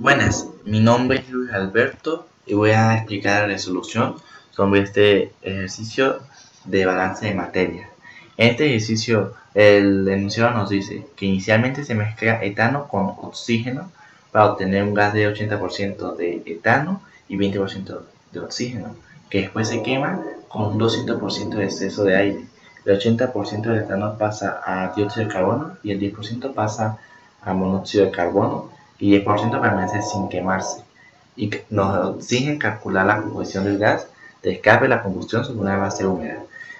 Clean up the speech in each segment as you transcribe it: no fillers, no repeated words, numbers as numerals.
Buenas, mi nombre es Luis Alberto y voy a explicar la resolución sobre este ejercicio de balance de materia. En este ejercicio, el enunciado nos dice que inicialmente se mezcla etano con oxígeno para obtener un gas de 80% de etano y 20% de oxígeno, que después se quema con un 200% de exceso de aire. El 80% del etano pasa a dióxido de carbono y el 10% pasa a monóxido de carbono y 10% permanece sin quemarse. Y nos exigen calcular la composición del gas de escape de la combustión sobre una base húmeda.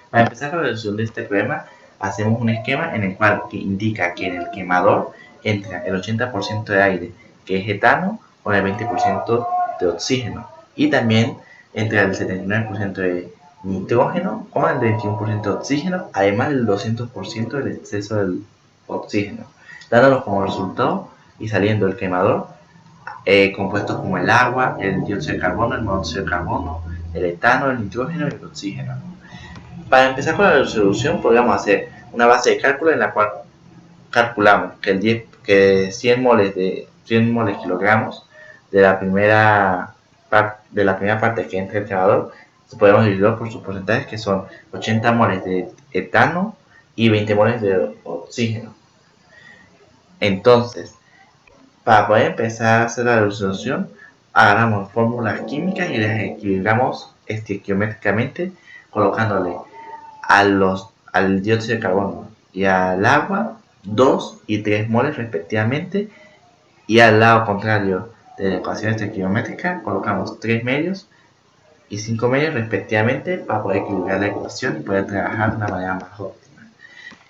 Para empezar con la resolución de este problema, hacemos un esquema en el cual indica que en el quemador entra el 80% de aire, que es etano, con el 20% de oxígeno. Y también entra el 79% de nitrógeno con el 21% de oxígeno, además del 200% del exceso del oxígeno, dándonos como resultado y saliendo el quemador compuestos como el agua, el dióxido de carbono, el monóxido de carbono, el etano, el nitrógeno y el oxígeno. Para empezar con la resolución podríamos hacer una base de cálculo en la cual calculamos que 100 moles kilogramos de la primera parte que entra el quemador podemos dividirlo por sus porcentajes, que son 80 moles de etano y 20 moles de oxígeno. Entonces, para poder empezar a hacer la resolución, agarramos fórmulas químicas y las equilibramos estequiométricamente, colocándole al dióxido de carbono y al agua 2 y 3 moles respectivamente, y al lado contrario de la ecuación estequiométrica colocamos 3 medios y 5 medios respectivamente para poder equilibrar la ecuación y poder trabajar de una manera más óptima.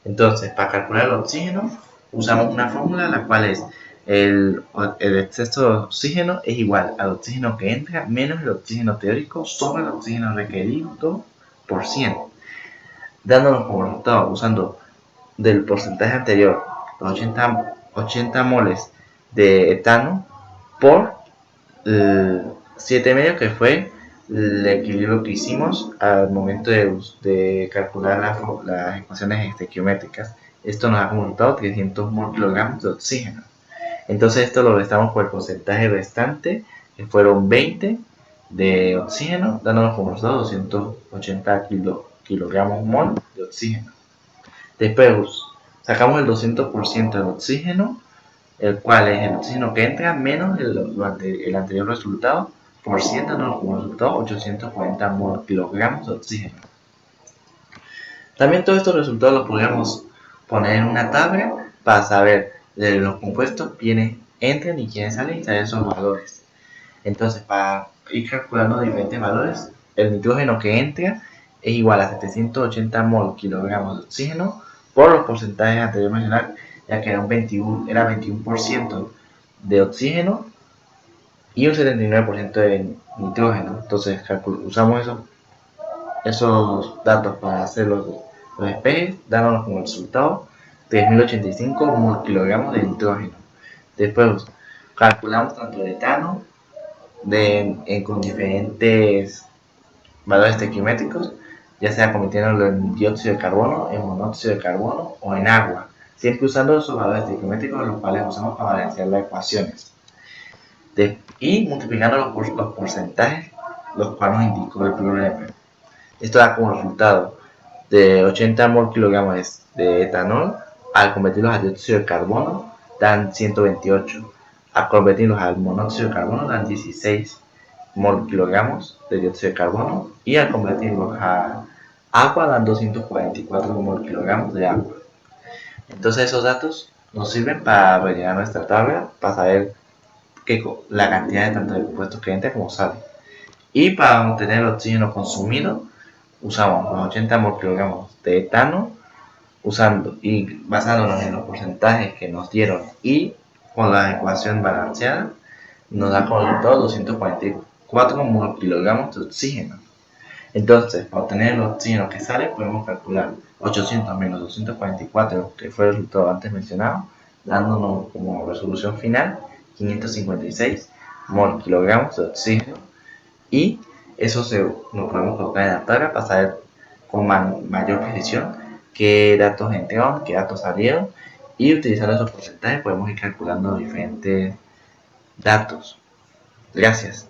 Entonces, para calcular el oxígeno, usamos una fórmula la cual es el exceso de oxígeno es igual al oxígeno que entra menos el oxígeno teórico sobre el oxígeno requerido por 100, dándonos como resultado, usando del porcentaje anterior, los 80 moles de etano por 7 medios, que fue el equilibrio que hicimos al momento de calcular las ecuaciones estequiométricas. Esto nos da como resultado 300 kilogramos de oxígeno. Entonces esto lo restamos por el porcentaje restante, que fueron 20 de oxígeno, dándonos como resultado 280 kilogramos mol de oxígeno. Después sacamos el 200% del oxígeno, el cual es el oxígeno que entra menos el anterior resultado, por 100, dándonos como resultado 840 kilogramos de oxígeno. También todos estos resultados los podríamos poner en una tabla para saber de los compuestos quiénes entran y quiénes salen y saber esos valores. Entonces, para ir calculando diferentes valores, el nitrógeno que entra es igual a 780 kilogramos de oxígeno por los porcentajes anteriores mencionados, ya que era 21% de oxígeno y un 79% de nitrógeno. Entonces usamos esos datos para hacer los despejes, dándonos como resultado 3085 kilogramos de nitrógeno. Después calculamos tanto el etano con diferentes valores estequiométricos, ya sea convirtiéndolo en dióxido de carbono, en monóxido de carbono o en agua, siempre usando esos valores estequiométricos, los cuales usamos para balancear las ecuaciones, y multiplicando por los porcentajes, los cuales nos indicó el problema. Esto da como resultado de 80 kilogramos de etanol, al convertirlos a dióxido de carbono dan 128, al convertirlos al monóxido de carbono dan 16 kilogramos de dióxido de carbono, y al convertirlos a agua dan 244 kilogramos de agua. Entonces esos datos nos sirven para rellenar nuestra tabla, para saber la cantidad de tanto de compuestos que entra como sale. Y para obtener el oxígeno consumido, usamos los 80 kilogramos de etano, usando y basándonos en los porcentajes que nos dieron y con la ecuación balanceada, nos da como resultado 244 kilogramos de oxígeno. Entonces, para obtener el oxígeno que sale, podemos calcular 800 menos 244, que fue el resultado antes mencionado, dándonos como resolución final 556 kilogramos de oxígeno, y eso lo podemos colocar en la tabla para saber con mayor precisión qué datos entraron, qué datos salieron, y utilizando esos porcentajes podemos ir calculando diferentes datos. Gracias.